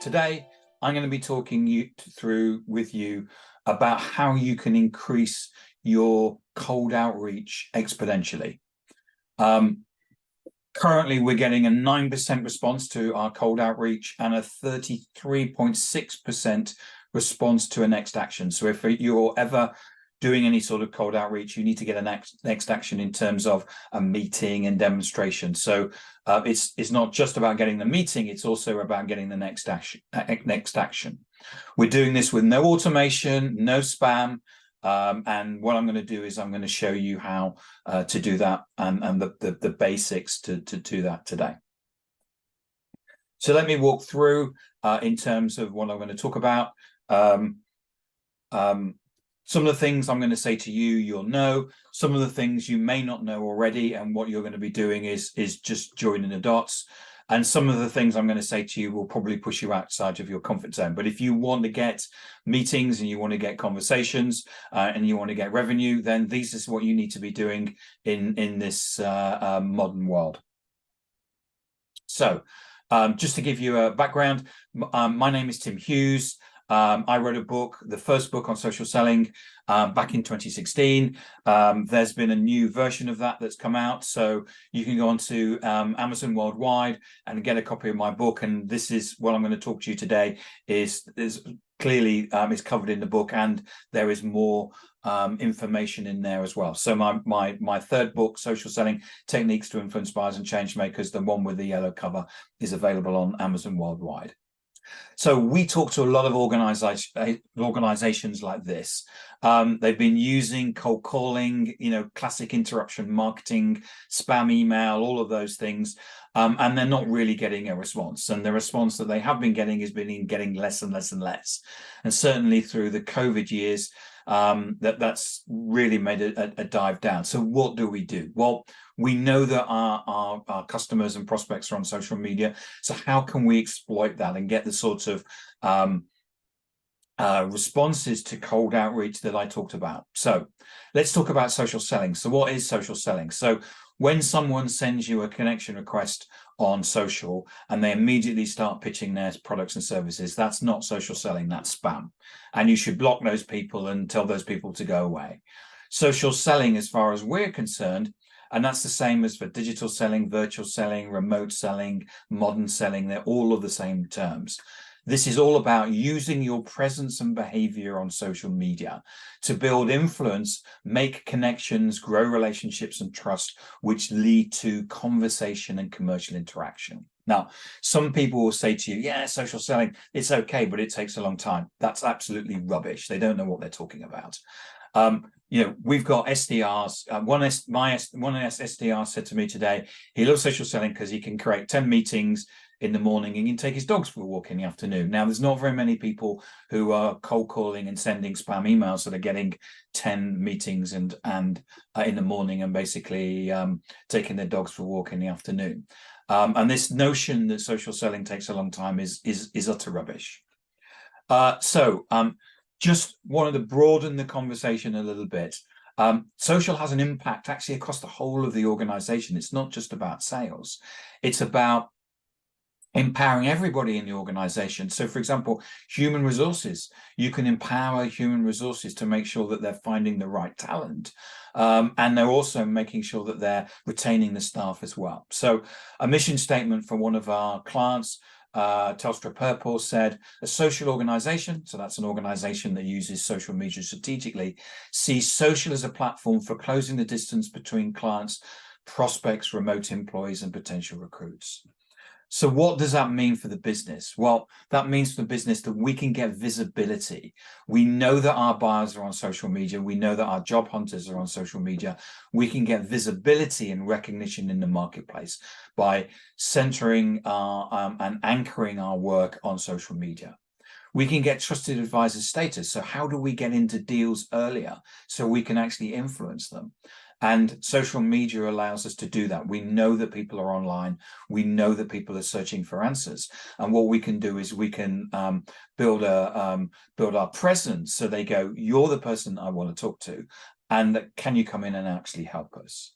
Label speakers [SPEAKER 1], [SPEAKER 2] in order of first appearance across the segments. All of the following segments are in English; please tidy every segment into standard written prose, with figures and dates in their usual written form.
[SPEAKER 1] Today, I'm going to be talking through with you about how you can increase your cold outreach exponentially. Currently, we're getting a 9% response to our cold outreach and a 33.6% response to a next action. So if you're ever doing any sort of cold outreach, you need to get a next action in terms of a meeting and demonstration. So it's not just about getting the meeting, it's also about getting the next action. We're doing this with no automation, no spam. And what I'm going to do is I'm going to show you how to do that and the basics to do that today. So let me walk through in terms of what I'm going to talk about. Some of the things I'm going to say to you, you'll know. Some of the things you may not know already, and what you're going to be doing is just joining the dots. And some of the things I'm going to say to you will probably push you outside of your comfort zone. But if you want to get meetings and you want to get conversations and you want to get revenue, then this is what you need to be doing in this modern world. So just to give you a background, my name is Tim Hughes. I wrote a book, the first book on social selling, back in 2016. There's been a new version of that that's come out. So you can go onto Amazon worldwide and get a copy of my book. And this is what I'm going to talk to you today is clearly is covered in the book, and there is more information in there as well. So my third book, Social Selling Techniques to Influence Buyers and Change Makers, the one with the yellow cover, is available on Amazon worldwide. So we talk to a lot of organizations like this. They've been using cold calling, classic interruption marketing, spam email, all of those things, and they're not really getting a response. And the response that they have been getting is getting less and less and less. And certainly through the COVID years, that's really made a dive down. So what do we do? Well, we know that our customers and prospects are on social media. So how can we exploit that and get the sorts of responses to cold outreach that I talked about? So let's talk about social selling. So what is social selling? So when someone sends you a connection request on social and they immediately start pitching their products and services, that's not social selling, that's spam. And you should block those people and tell those people to go away. Social selling, as far as we're concerned, and that's the same as for digital selling, virtual selling, remote selling, modern selling, they're all of the same terms. This is all about using your presence and behavior on social media to build influence, make connections, grow relationships and trust, which lead to conversation and commercial interaction. Now, some people will say to you, yeah, social selling, it's okay, but it takes a long time. That's absolutely rubbish. They don't know what they're talking about. We've got SDRs. One SDR said to me today, he loves social selling because he can create 10 meetings in the morning and he can take his dogs for a walk in the afternoon. Now, there's not very many people who are cold calling and sending spam emails that are getting 10 meetings and in the morning and basically taking their dogs for a walk in the afternoon. And this notion that social selling takes a long time is utter rubbish. Just wanted to broaden the conversation a little bit. Social has an impact actually across the whole of the organization. It's not just about sales. It's about empowering everybody in the organization. So, for example, human resources, you can empower human resources to make sure that they're finding the right talent. And they're also making sure that they're retaining the staff as well. So a mission statement from one of our clients, Telstra Purple, said, a social organization, so that's an organization that uses social media strategically, sees social as a platform for closing the distance between clients, prospects, remote employees, and potential recruits. So what does that mean for the business? Well, that means for the business that we can get visibility. We know that our buyers are on social media. We know that our job hunters are on social media. We can get visibility and recognition in the marketplace by centering and anchoring our work on social media. We can get trusted advisor status. So how do we get into deals earlier so we can actually influence them? And social media allows us to do that. We know that people are online. We know that people are searching for answers. And what we can do is we can build our presence so they go, you're the person I want to talk to. And can you come in and actually help us?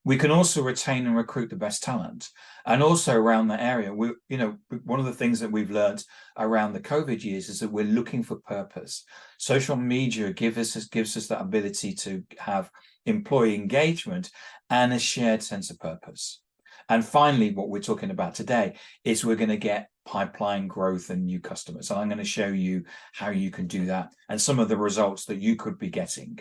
[SPEAKER 1] We can also retain and recruit the best talent. And also around that area, one of the things that we've learned around the COVID years is that we're looking for purpose. Social media gives us that ability to have employee engagement and a shared sense of purpose. And finally, what we're talking about today is we're going to get pipeline growth and new customers. And I'm going to show you how you can do that and some of the results that you could be getting.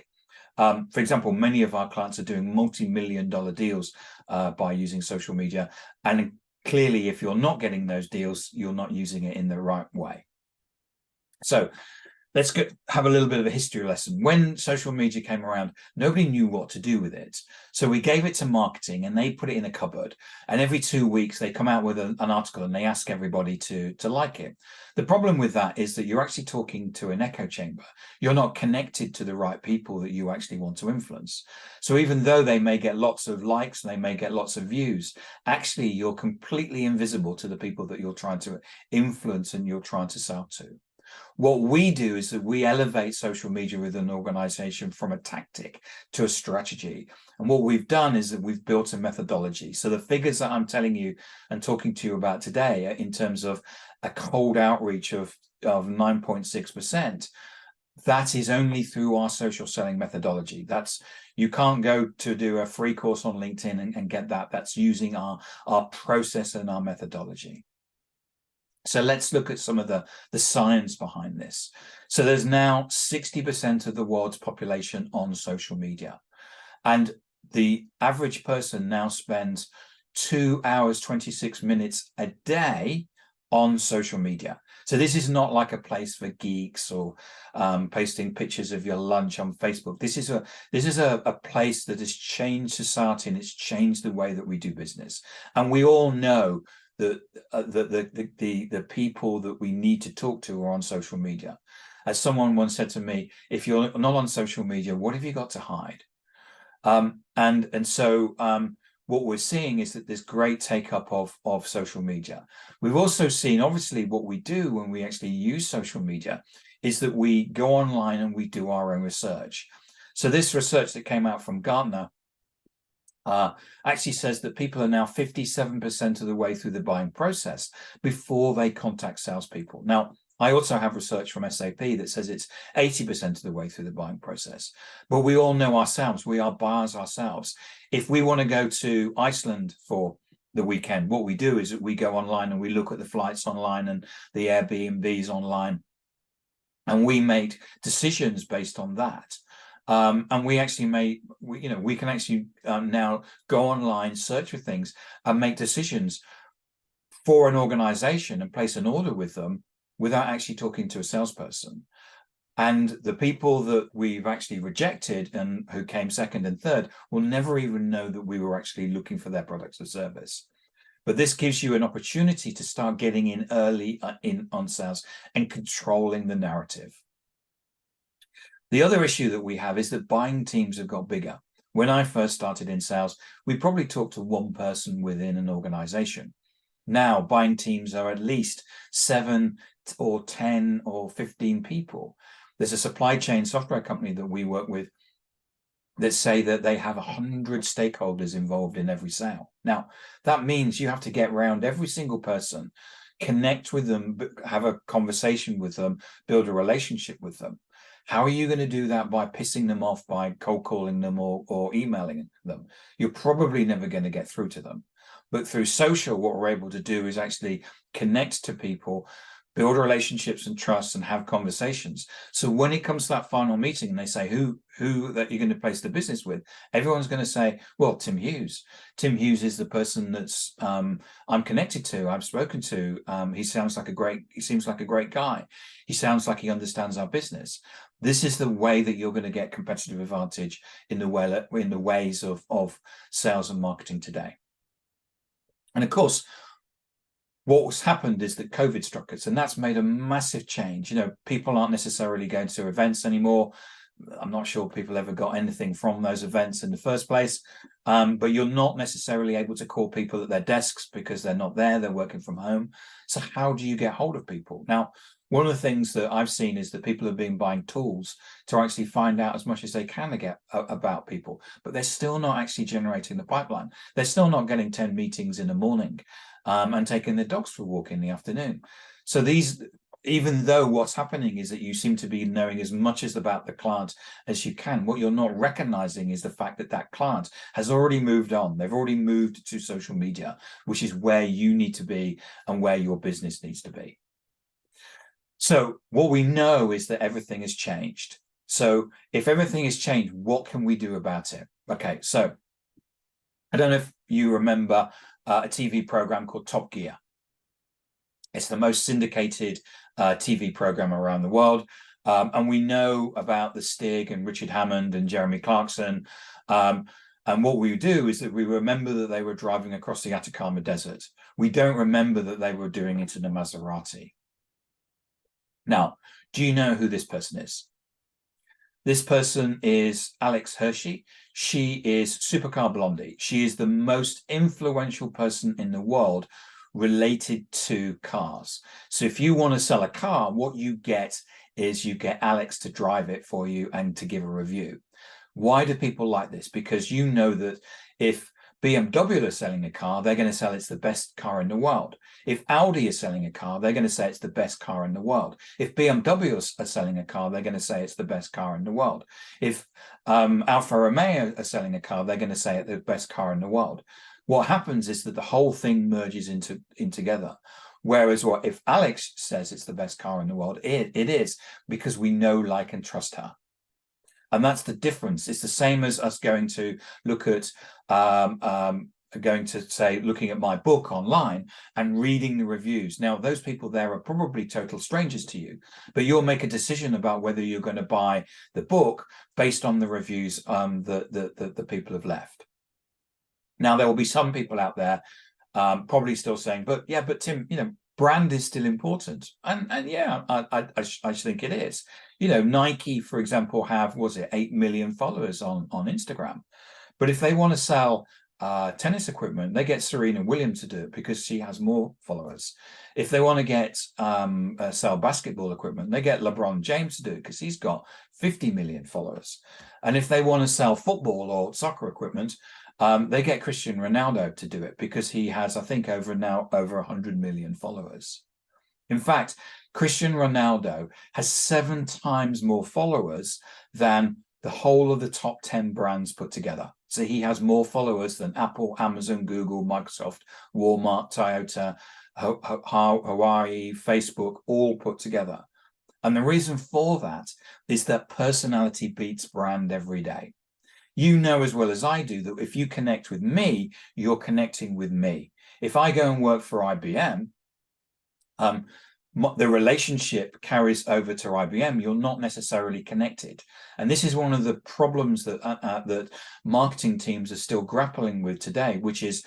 [SPEAKER 1] For example, many of our clients are doing multi-million-dollar deals by using social media. And clearly, if you're not getting those deals, you're not using it in the right way. So let's have a little bit of a history lesson. When social media came around, nobody knew what to do with it. So we gave it to marketing and they put it in a cupboard. And every 2 weeks, they come out with an article and they ask everybody to like it. The problem with that is that you're actually talking to an echo chamber. You're not connected to the right people that you actually want to influence. So even though they may get lots of likes and they may get lots of views, actually you're completely invisible to the people that you're trying to influence and you're trying to sell to. What we do is that we elevate social media with an organization from a tactic to a strategy. And what we've done is that we've built a methodology. So the figures that I'm telling you and talking to you about today in terms of a cold outreach of 9.6%, that is only through our social selling methodology. You can't go to do a free course on LinkedIn and get that. That's using our process and our methodology. So let's look at some of the science behind this. So there's now 60% of the world's population on social media. And the average person now spends 2 hours, 26 minutes a day on social media. So this is not like a place for geeks or posting pictures of your lunch on Facebook. This is a place that has changed society and it's changed the way that we do business. And we all know that the people that we need to talk to are on social media. As someone once said to me, if you're not on social media, what have you got to hide? So what we're seeing is that there's great take up of social media. We've also seen, obviously, what we do when we actually use social media is that we go online and we do our own research. So this research that came out from Gartner actually says that people are now 57% of the way through the buying process before they contact salespeople. Now, I also have research from SAP that says it's 80% of the way through the buying process. But we all know ourselves, we are buyers ourselves. If we want to go to Iceland for the weekend, what we do is that we go online and we look at the flights online and the Airbnbs online, and we make decisions based on that. And we actually we can actually now go online, search for things and make decisions for an organization and place an order with them without actually talking to a salesperson. And the people that we've actually rejected and who came second and third will never even know that we were actually looking for their products or service. But this gives you an opportunity to start getting in early on sales and controlling the narrative. The other issue that we have is that buying teams have got bigger. When I first started in sales, we probably talked to one person within an organization. Now, buying teams are at least 7 or 10 or 15 people. There's a supply chain software company that we work with that say that they have 100 stakeholders involved in every sale. Now, that means you have to get around every single person, connect with them, have a conversation with them, build a relationship with them. How are you going to do that by pissing them off, by cold calling them or emailing them? You're probably never going to get through to them. But through social, what we're able to do is actually connect to people, build relationships and trust and have conversations. So when it comes to that final meeting and they say who that you're going to place the business with, everyone's going to say, well, Tim Hughes. Tim Hughes is the person that's I'm connected to, I've spoken to. He seems like a great guy. He sounds like he understands our business. This is the way that you're going to get competitive advantage in the ways of sales and marketing today. And of course, what's happened is that COVID struck us, and that's made a massive change. People aren't necessarily going to events anymore. I'm not sure people ever got anything from those events in the first place, but you're not necessarily able to call people at their desks because they're not there, they're working from home. So how do you get hold of people? Now, One of the things that I've seen is that people have been buying tools to actually find out as much as they can about people, but they're still not actually generating the pipeline. They're still not getting 10 meetings in the morning and taking their dogs for a walk in the afternoon. So these, even though what's happening is that you seem to be knowing as much as about the client as you can, what you're not recognizing is the fact that that client has already moved on. They've already moved to social media, which is where you need to be and where your business needs to be. So what we know is that everything has changed. So if everything has changed, what can we do about it? Okay, so I don't know if you remember a TV program called Top Gear. It's the most syndicated TV program around the world. And we know about the Stig and Richard Hammond and Jeremy Clarkson. And what we do is that we remember that they were driving across the Atacama Desert. We don't remember that they were doing it in a Maserati. Now, do you know who this person is? This person is Alex Hershey. She is Supercar Blondie. She is the most influential person in the world related to cars. So if you want to sell a car, what you get is you get Alex to drive it for you and to give a review. Why do people like this? Because you know that if BMW are selling a car, they're going to sell it's the best car in the world. If Audi is selling a car, they're going to say it's the best car in the world. If BMW are selling a car, they're going to say it's the best car in the world. If Alfa Romeo are selling a car, they're going to say it's the best car in the world. What happens is that the whole thing merges in together. Whereas if Alex says it's the best car in the world, it is, because we know, like, and trust her. And that's the difference. It's the same as us going to look at looking at my book online and reading the reviews. Now, those people there are probably total strangers to you, but you'll make a decision about whether you're going to buy the book based on the reviews that the people have left. Now, there will be some people out there probably still saying, but Tim, brand is still important. And yeah, I think it is. Nike, for example, have, 8 million followers on Instagram. But if they want to sell tennis equipment, they get Serena Williams to do it because she has more followers. If they want to get sell basketball equipment, they get LeBron James to do it because he's got 50 million followers. And if they want to sell football or soccer equipment, they get Cristiano Ronaldo to do it because he has, I think, over 100 million followers. In fact, Cristiano Ronaldo has 7 times more followers than the whole of the top 10 brands put together. So he has more followers than Apple, Amazon, Google, Microsoft, Walmart, Toyota, Hawaii, Facebook, all put together. And the reason for that is that personality beats brand every day. You know as well as I do that if you connect with me, you're connecting with me. If I go and work for IBM, the relationship carries over to IBM. You're not necessarily connected. And this is one of the problems that marketing teams are still grappling with today, which is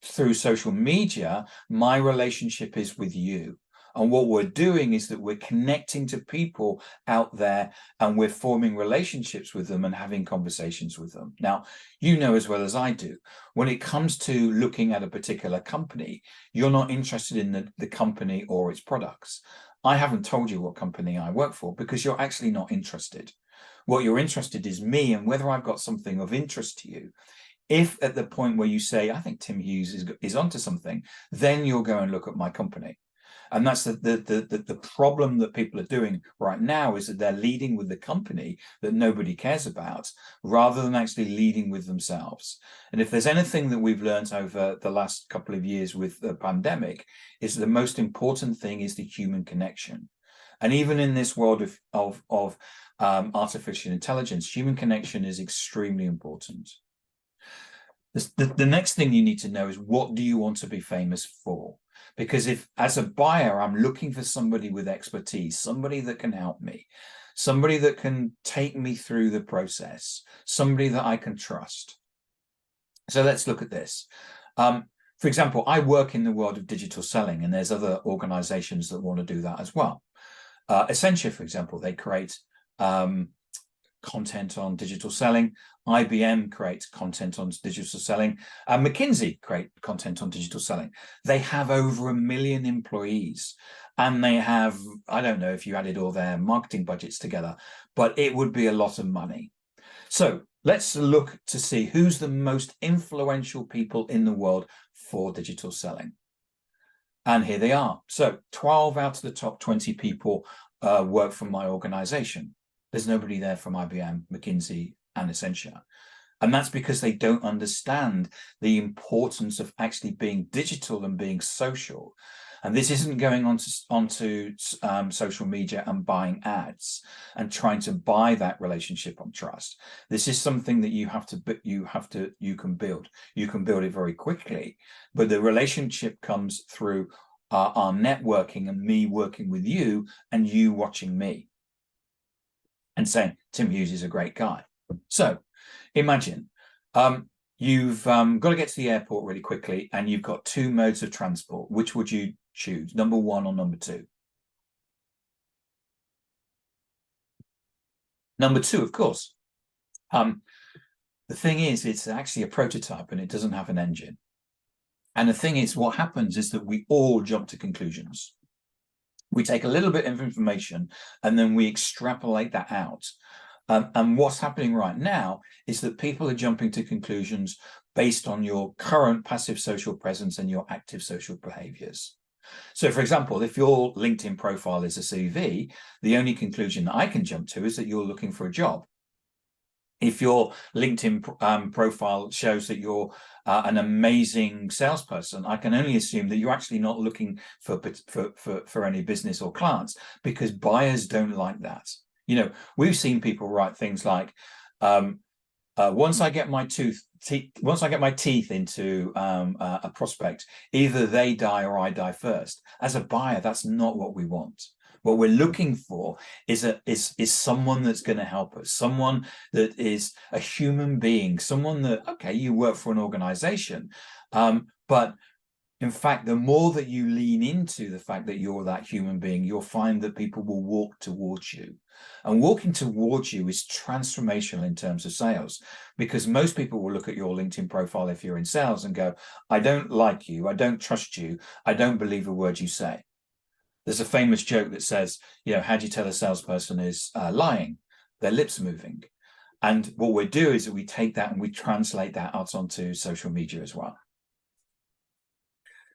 [SPEAKER 1] through social media, my relationship is with you. And what we're doing is that we're connecting to people out there and we're forming relationships with them and having conversations with them. Now, you know as well as I do, when it comes to looking at a particular company, you're not interested in the company or its products. I haven't told you what company I work for because you're actually not interested. What you're interested is me and whether I've got something of interest to you. If at the point where you say, I think Tim Hughes is onto something, then you'll go and look at my company. And that's the problem that people are doing right now, is that they're leading with the company that nobody cares about rather than actually leading with themselves. And if there's anything that we've learned over the last couple of years with the pandemic, is the most important thing is the human connection. And even in this world of artificial intelligence, human connection is extremely important. The next thing you need to know is, what do you want to be famous for? Because if, as a buyer, I'm looking for somebody with expertise, somebody that can help me, somebody that can take me through the process, somebody that I can trust. So let's look at this. For example, I work in the world of digital selling, and there's other organizations that want to do that as well. Accenture, for example, they create content on digital selling. IBM creates content on digital selling. McKinsey create content on digital selling. They have over 1 million employees, and they have, I don't know if you added all their marketing budgets together, but it would be a lot of money. So let's look to see who's the most influential people in the world for digital selling. And here they are. So 12 out of the top 20 people work for my organization. There's nobody there from IBM, McKinsey, and Accenture. And that's because they don't understand the importance of actually being digital and being social. And this isn't going onto social media and buying ads and trying to buy that relationship on trust. This is something that you can build. You can build it very quickly, but the relationship comes through our networking and me working with you and you watching me and saying, Tim Hughes is a great guy. So imagine you've got to get to the airport really quickly and you've got two modes of transport. Which would you choose, number one or number two? Number two, of course. The thing is, it's actually a prototype and it doesn't have an engine. And the thing is, what happens is that we all jump to conclusions. We take a little bit of information and then we extrapolate that out. And what's happening right now is that people are jumping to conclusions based on your current passive social presence and your active social behaviors. So, for example, if your LinkedIn profile is a CV, the only conclusion that I can jump to is that you're looking for a job. If your LinkedIn profile shows that you're an amazing salesperson, I can only assume that you're actually not looking for any business or clients, because buyers don't like that. You know, we've seen people write things like, once I get my teeth into a prospect, either they die or I die first. As a buyer, that's not what we want. What we're looking for is someone that's going to help us, someone that is a human being, someone that, okay, you work for an organization, but in fact, the more that you lean into the fact that you're that human being, you'll find that people will walk towards you. And walking towards you is transformational in terms of sales, because most people will look at your LinkedIn profile if you're in sales and go, I don't like you, I don't trust you, I don't believe a word you say. There's a famous joke that says, you know, how do you tell a salesperson is lying? Their lips moving. And what we do is that we take that and we translate that out onto social media as well.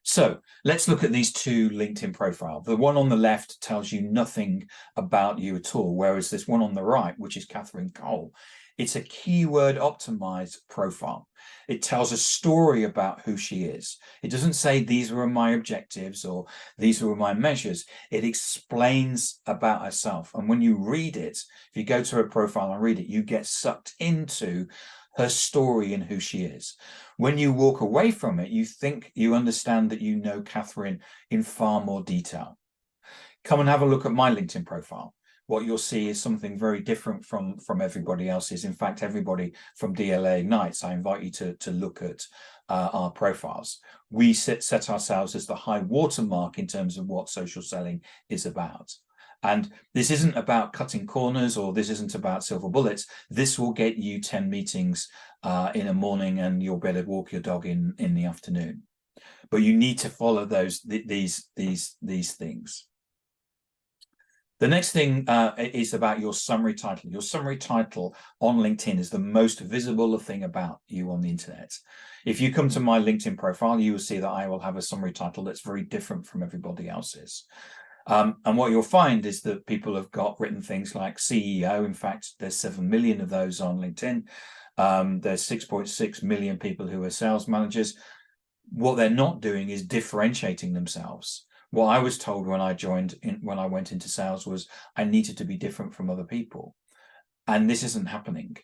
[SPEAKER 1] So let's look at these two LinkedIn profiles. The one on the left tells you nothing about you at all, whereas this one on the right, which is Catherine Cole, it's a keyword optimized profile. It tells a story about who she is. It doesn't say these were my objectives or these were my measures. It explains about herself. And when you read it, if you go to her profile and read it, you get sucked into her story and who she is. When you walk away from it, you think you understand that you know Catherine in far more detail. Come and have a look at my LinkedIn profile. What you'll see is something very different from everybody else's. In fact, everybody from DLA Ignites, I invite you to look at our profiles. We set ourselves as the high watermark in terms of what social selling is about. And this isn't about cutting corners, or this isn't about silver bullets. This will get you 10 meetings in a morning, and you'll be able to walk your dog in the afternoon. But you need to follow these things. The next thing is about your summary title. Your summary title on LinkedIn is the most visible thing about you on the internet. If you come to my LinkedIn profile, you will see that I will have a summary title that's very different from everybody else's. And what you'll find is that people have got written things like CEO. In fact, there's 7 million of those on LinkedIn. There's 6.6 million people who are sales managers. What they're not doing is differentiating themselves. What I was told when I went into sales was I needed to be different from other people. And this isn't happening.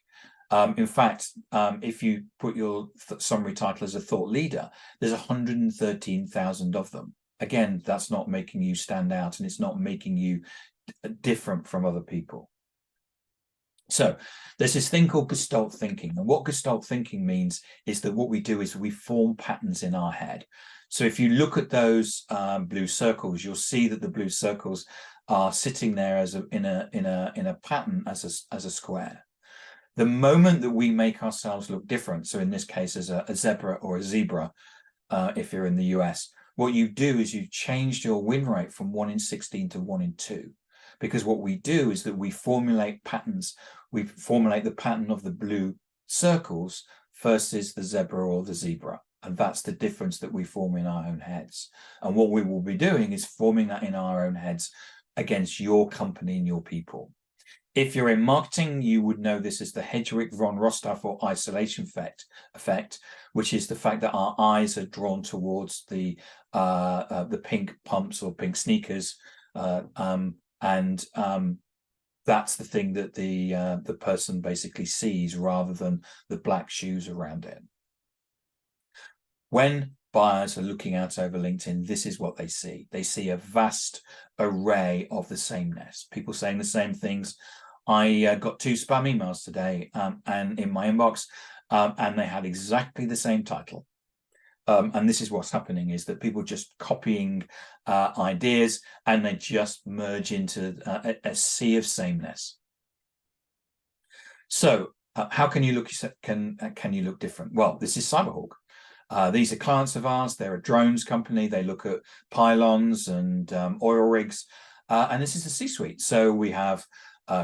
[SPEAKER 1] In fact, if you put your summary title as a thought leader, there's 113,000 of them. Again, that's not making you stand out, and it's not making you different from other people. So there's this thing called Gestalt thinking. And what Gestalt thinking means is that what we do is we form patterns in our head. So if you look at those blue circles, you'll see that the blue circles are sitting there in a pattern as a square. The moment that we make ourselves look different, so in this case as a zebra or a zebra, if you're in the US, what you do is you've changed your win rate from 1 in 16 to 1 in 2. Because what we do is that we formulate patterns. We formulate the pattern of the blue circles versus the zebra or the zebra. And that's the difference that we form in our own heads. And what we will be doing is forming that in our own heads against your company and your people. If you're in marketing, you would know this as the Hedgewick von Rostoff or isolation effect, which is the fact that our eyes are drawn towards the pink pumps or pink sneakers, that's the thing that the person basically sees rather than the black shoes around it. When buyers are looking out over LinkedIn, this is what they see. They see a vast array of the sameness. People saying the same things. I got 2 spam emails today and in my inbox, and they had exactly the same title. And this is what's happening, is that people just copying ideas and they just merge into a sea of sameness. So how can you look different? Well, this is Cyberhawk. These are clients of ours. They're a drones company. They look at pylons and oil rigs. And this is the C-suite. So we have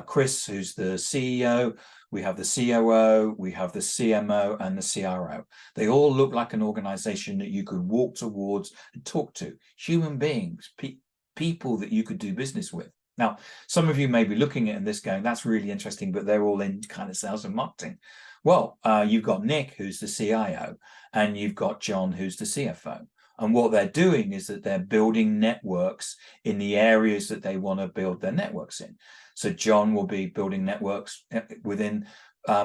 [SPEAKER 1] Chris, who's the CEO. We have the COO, we have the CMO and the CRO. They all look like an organization that you could walk towards and talk to. Human beings, people that you could do business with. Now, some of you may be looking at this going, that's really interesting, but they're all in kind of sales and marketing. Well, you've got Nick, who's the CIO, and you've got John, who's the CFO. And what they're doing is that they're building networks in the areas that they want to build their networks in. So John will be building networks within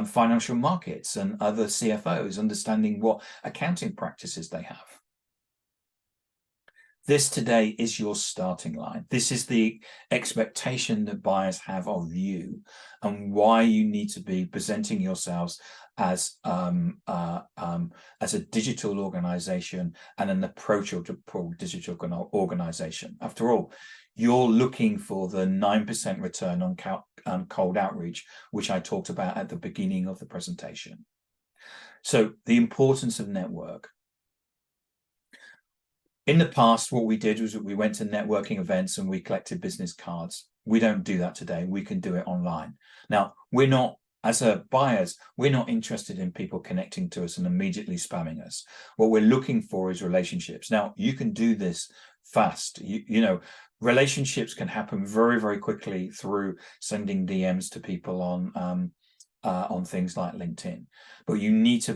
[SPEAKER 1] financial markets and other CFOs, understanding what accounting practices they have. This today is your starting line. This is the expectation that buyers have of you and why you need to be presenting yourselves as a digital organization and an approachable digital organization. After all, you're looking for the 9% return on cold outreach, which I talked about at the beginning of the presentation. So the importance of network. In the past, what we did was we went to networking events and we collected business cards. We don't do that today. We can do it online. Now, we're not, as buyers, we're not interested in people connecting to us and immediately spamming us. What we're looking for is relationships. Now, you can do this fast. You know, relationships can happen very, very quickly through sending DMs to people on things like LinkedIn, but you need to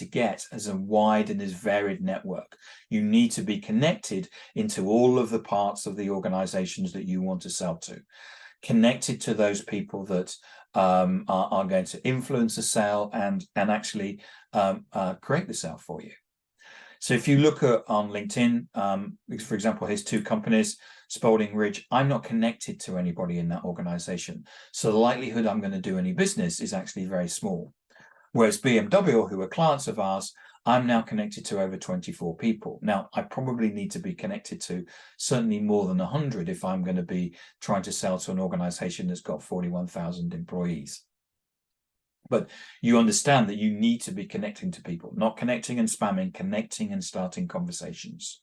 [SPEAKER 1] get as a wide and as varied network. You need to be connected into all of the parts of the organizations that you want to sell to, connected to those people that are going to influence the sale and actually create the sale for you. So if you look at on LinkedIn, for example, here's 2 companies, Spalding Ridge. I'm not connected to anybody in that organization. So the likelihood I'm going to do any business is actually very small. Whereas BMW, who are clients of ours, I'm now connected to over 24 people. Now, I probably need to be connected to certainly more than 100 if I'm going to be trying to sell to an organization that's got 41,000 employees. But you understand that you need to be connecting to people, not connecting and spamming, connecting and starting conversations.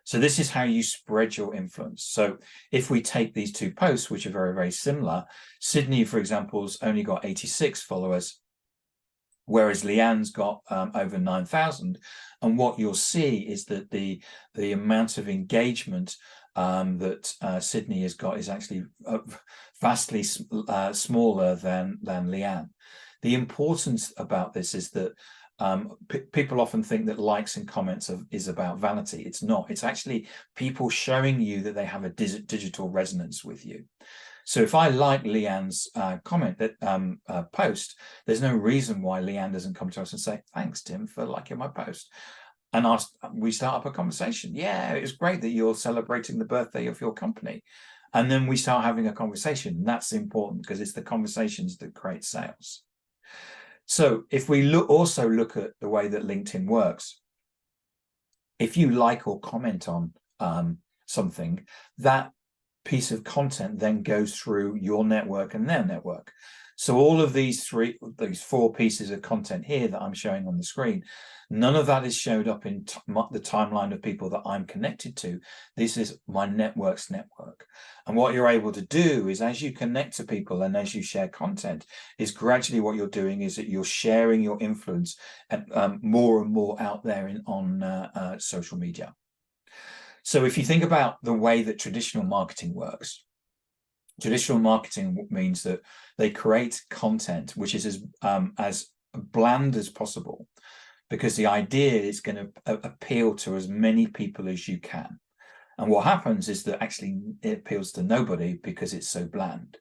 [SPEAKER 1] So this is how you spread your influence. So if we take these 2 posts, which are very, very similar, Sydney, for example, has only got 86 followers, whereas Leanne's got over 9,000. And what you'll see is that the amount of engagement that Sydney has got is actually vastly smaller than Leanne. The importance about this is that people often think that likes and comments is about vanity. It's not. It's actually people showing you that they have a digital resonance with you. So if I like Leanne's comment, that post, there's no reason why Leanne doesn't come to us and say, thanks, Tim, for liking my post. And we start up a conversation. Yeah, it's great that you're celebrating the birthday of your company. And then we start having a conversation. And that's important because it's the conversations that create sales. So if we also look at the way that LinkedIn works, if you like or comment on something, that piece of content then goes through your network and their network. So all of these four pieces of content here that I'm showing on the screen, none of that is showed up in the timeline of people that I'm connected to. This is my network's network. And what you're able to do is, as you connect to people and as you share content, is gradually what you're doing is that you're sharing your influence and more and more out there on social media. So if you think about the way that traditional marketing works, traditional marketing means that they create content which is as bland as possible, because the idea is going to appeal to as many people as you can. And what happens is that actually it appeals to nobody because it's so bland.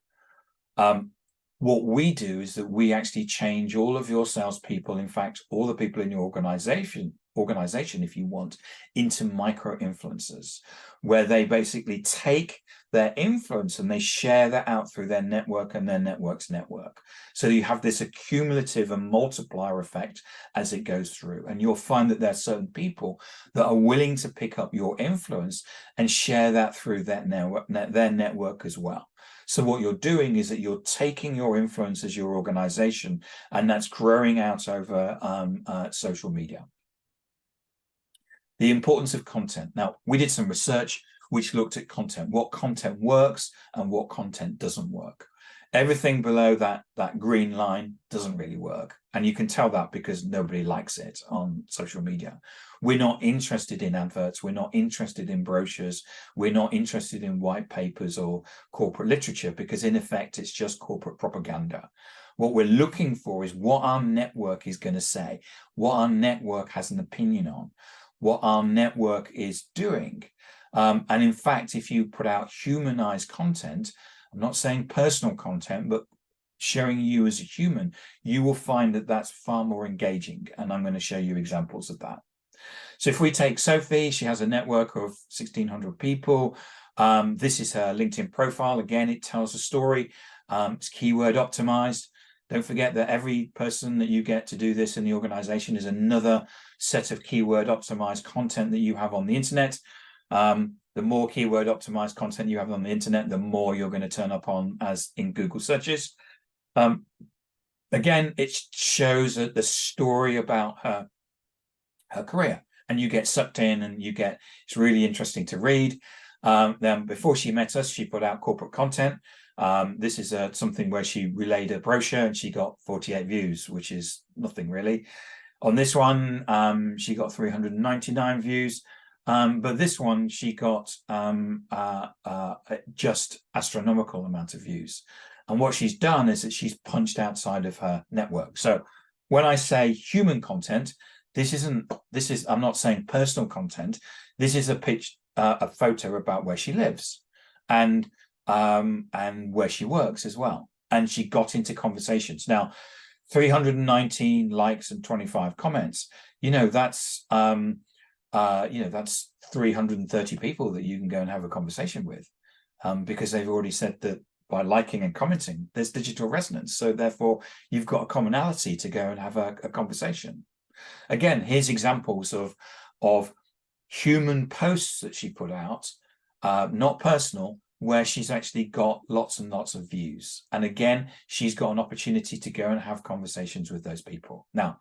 [SPEAKER 1] What we do is that we actually change all of your salespeople, in fact, all the people in your organization, if you want, into micro influencers, where they basically take their influence and they share that out through their network and their network's network. So you have this accumulative and multiplier effect as it goes through. And you'll find that there are certain people that are willing to pick up your influence and share that through their network as well. So what you're doing is that you're taking your influence as your organization, and that's growing out over social media. The importance of content. Now, we did some research which looked at content, what content works and what content doesn't work. Everything below that green line doesn't really work. And you can tell that because nobody likes it on social media. We're not interested in adverts. We're not interested in brochures. We're not interested in white papers or corporate literature, because in effect, it's just corporate propaganda. What we're looking for is what our network is going to say, what our network has an opinion on, what our network is doing. And in fact, if you put out humanized content, I'm not saying personal content, but showing you as a human, you will find that that's far more engaging. And I'm going to show you examples of that. So if we take Sophie, she has a network of 1,600 people. This is her LinkedIn profile. Again, it tells a story. It's keyword optimized. Don't forget that every person that you get to do this in the organization is another set of keyword optimized content that you have on the internet. The more keyword optimized content you have on the internet, the more you're going to turn up on as in Google searches. Again, it shows the story about her career, and you get sucked in, and it's really interesting to read. Then before she met us, she put out corporate content. This is something where she relayed a brochure and she got 48 views, which is nothing really. On this one, she got 399 views. But this one, she got just astronomical amount of views. And what she's done is that she's punched outside of her network. So when I say human content, I'm not saying personal content. This is a photo about where she lives and where she works as well. And she got into conversations. Now, 319 likes and 25 comments, that's that's 330 people that you can go and have a conversation with, because they've already said that by liking and commenting, there's digital resonance. So therefore, you've got a commonality to go and have a conversation. Again, here's examples of human posts that she put out, not personal, where she's actually got lots and lots of views. And again, she's got an opportunity to go and have conversations with those people. Now,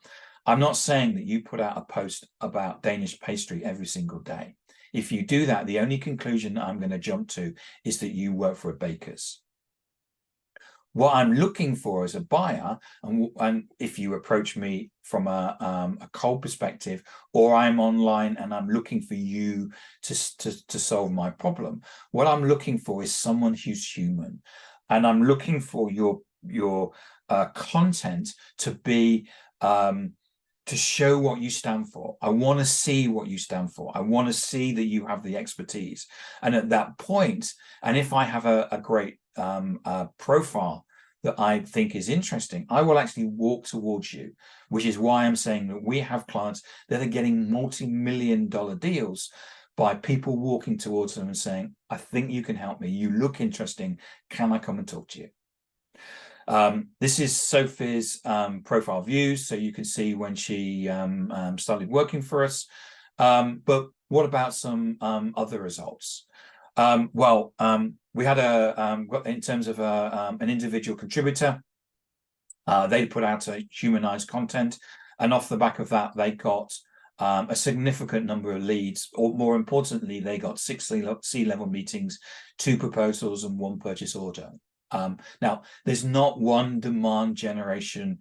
[SPEAKER 1] I'm not saying that you put out a post about Danish pastry every single day. If you do that, the only conclusion that I'm going to jump to is that you work for a baker's. What I'm looking for as a buyer, and if you approach me from a cold perspective, or I'm online and I'm looking for you to solve my problem, what I'm looking for is someone who's human, and I'm looking for your content to be to show what you stand for. I want to see what you stand for. I want to see that you have the expertise. And at that point, and if I have a great profile that I think is interesting, I will actually walk towards you, which is why I'm saying that we have clients that are getting multi-million-dollar deals by people walking towards them and saying, I think you can help me. You look interesting. Can I come and talk to you? This is Sophie's profile views, so you can see when she started working for us. But what about some other results? We had in terms of an individual contributor, They put out a humanized content, and off the back of that, they got a significant number of leads, or more importantly, they got 6 C-level meetings, 2 proposals, and 1 purchase order. Now, there's not one demand generation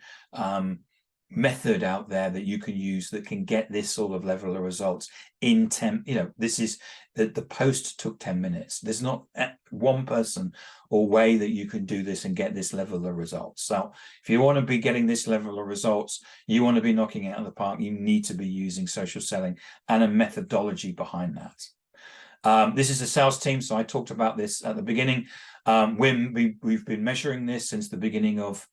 [SPEAKER 1] method out there that you can use that can get this sort of level of results in 10. This is the post took 10 minutes. There's not one person or way that you can do this and get this level of results. So if you want to be getting this level of results, you want to be knocking it out of the park, you need to be using social selling and a methodology behind that. This is a sales team, so I talked about this at the beginning. We've been measuring this since the beginning of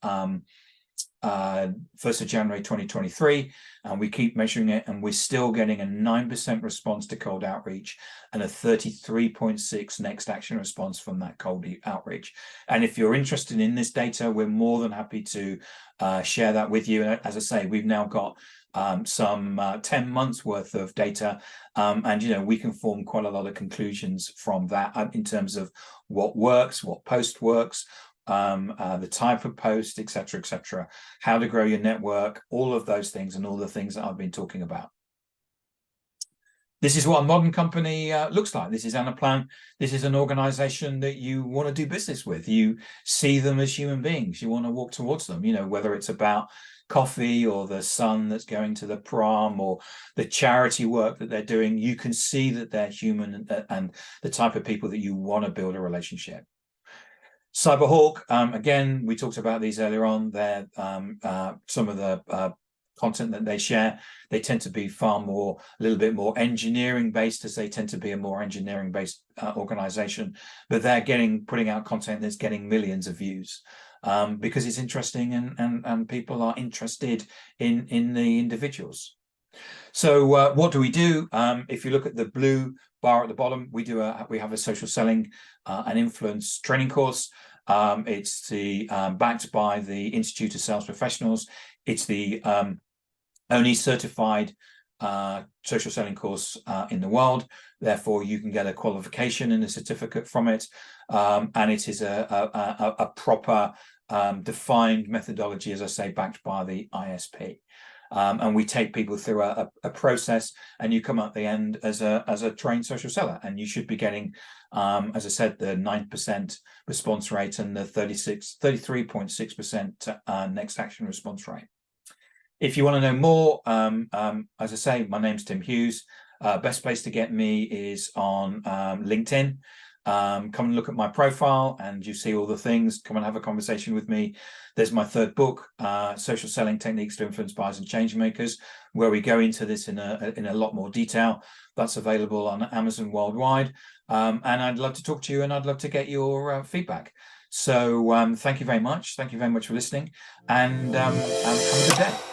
[SPEAKER 1] 1st of January 2023, and we keep measuring it, and we're still getting a 9% response to cold outreach and a 33.6 next action response from that cold outreach. And if you're interested in this data, we're more than happy to share that with you. And as I say, we've now got some 10 months worth of data, and we can form quite a lot of conclusions from that in terms of what works, what post works, the type of post, etc., how to grow your network, all of those things, and all the things that I've been talking about. This is what a modern company looks like. This is Anaplan. This is an organization that you want to do business with. You see them as human beings. You want to walk towards them, whether it's about coffee or the son that's going to the prom or the charity work that they're doing. You can see that they're human and the type of people that you want to build a relationship. Cyberhawk, again, we talked about these earlier on. They're some of the content that they share. They tend to be a little bit more engineering based, as they tend to be a more engineering based organization, but they're putting out content that's getting millions of views because it's interesting and people are interested in the individuals. So what do we do? If you look at the blue bar at the bottom, we have a social selling and influence training course. It's backed by the Institute of Sales Professionals. It's the only certified social selling course in the world. Therefore, you can get a qualification and a certificate from it. And it is a proper defined methodology, as I say, backed by the ISP. And we take people through a process, and you come at the end as a trained social seller, and you should be getting, as I said, the 9% response rate and the 33.6% next action response rate. If you want to know more, as I say, my name's Tim Hughes. Best place to get me is on LinkedIn. Come and look at my profile and you see all the things. Come and have a conversation with me. There's my 3rd book, Social Selling Techniques to Influence Buyers and Change Makers, where we go into this in a lot more detail. That's available on Amazon worldwide. And I'd love to talk to you, and I'd love to get your feedback. So thank you very much. Thank you very much for listening, and have a good day.